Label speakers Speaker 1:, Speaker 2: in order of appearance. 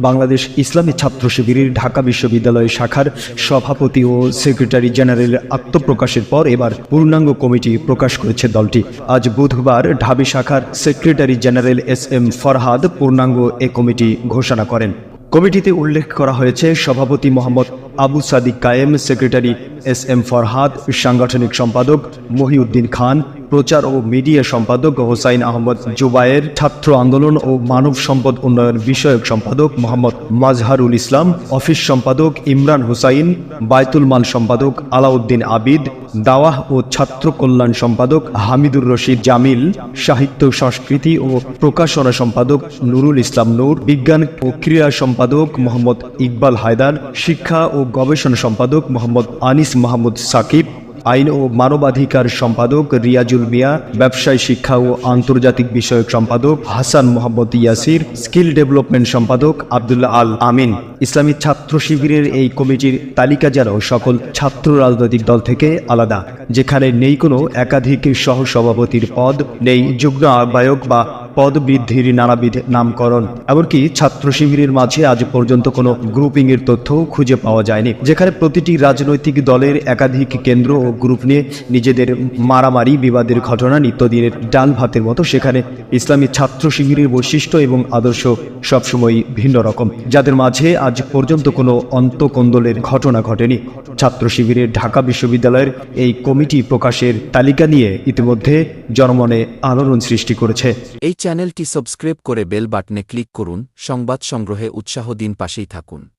Speaker 1: বাংলাদেশ ইসলামী ছাত্র শিবিরের ঢাকা বিশ্ববিদ্যালয় শাখার সভাপতি ও সেক্রেটারি জেনারেলের আত্মপ্রকাশের পর এবার পূর্ণাঙ্গ কমিটি প্রকাশ করেছে দলটি। আজ বুধবার ঢাবি শাখার সেক্রেটারি জেনারেল এস.এম. ফরহাদ পূর্ণাঙ্গ এ কমিটি ঘোষণা করেন। কমিটিতে উল্লেখ করা হয়েছে সভাপতি মোহাম্মদ আবু সাদিক কায়েম, সেক্রেটারি এস.এম. ফরহাদ, সাংগঠনিক সম্পাদক মহিউদ্দিন খান, প্রচার ও মিডিয়া সম্পাদক হোসাইন আহমদ জুবায়ের, ছাত্র আন্দোলন ও মানব সম্পদ উন্নয়ন বিষয়ক সম্পাদক মোহাম্মদ মাজহারুল ইসলাম, অফিস সম্পাদক ইমরান হুসাইন, বায়তুল মাল সম্পাদক আলাউদ্দিন আবিদ, দাওয়াহ ও ছাত্র কল্যাণ সম্পাদক হামিদুর রশিদ জামিল, সাহিত্য সংস্কৃতি ও প্রকাশনা সম্পাদক নুরুল ইসলাম নূর, বিজ্ঞান ও ক্রীড়া সম্পাদক মোহাম্মদ ইকবাল হায়দার, শিক্ষা ও গবেষণা সম্পাদক মোহাম্মদ আনিস মাহমুদ সাকিব, আইন ও মানবাধিকার সম্পাদক রিয়াজুল মিয়া, ব্যবসায় শিক্ষা ও আন্তর্জাতিক বিষয়ক সম্পাদক হাসান মোহাম্মদ ইয়াসির, স্কিল ডেভেলপমেন্ট সম্পাদক আব্দুল্লাহ আল আমিন। ইসলামী ছাত্র শিবিরের এই কমিটির তালিকা যেন সকল ছাত্র রাজনৈতিক দল থেকে আলাদা, যেখানে নেই কোনো একাধিক সহসভাপতির পদ, নেই যুগ্ম আহ্বায়ক বা পদ বৃদ্ধির নানাবিধ নামকরণ। এমনকি ছাত্র শিবিরের মাঝে আজ পর্যন্ত কোনো গ্রুপিং এর তথ্য খুঁজে পাওয়া যায়নি, যেখানে প্রতিটি রাজনৈতিক দলের একাধিক কেন্দ্র ও গ্রুপ নিয়ে নিজেদের মারামারি বিবাদের ঘটনা নিত্যদিনের ডাল ভাতের মতো, সেখানে ইসলামী ছাত্র শিবিরের বৈশিষ্ট্য এবং আদর্শ সবসময় ভিন্ন রকম, যাদের মাঝে আজ পর্যন্ত কোনো অন্তকোন্দলের ঘটনা ঘটেনি। ছাত্র শিবিরের ঢাকা বিশ্ববিদ্যালয়ের এই কমিটি প্রকাশের তালিকা নিয়ে ইতিমধ্যে জনমনে আলোড়ন সৃষ্টি করেছে।
Speaker 2: এই চ্যানেলটি সাবস্ক্রাইব করে বেল বাটনে ক্লিক করুন। সংবাদ সংগ্রহে উৎসাহ দিন, পাশেই থাকুন।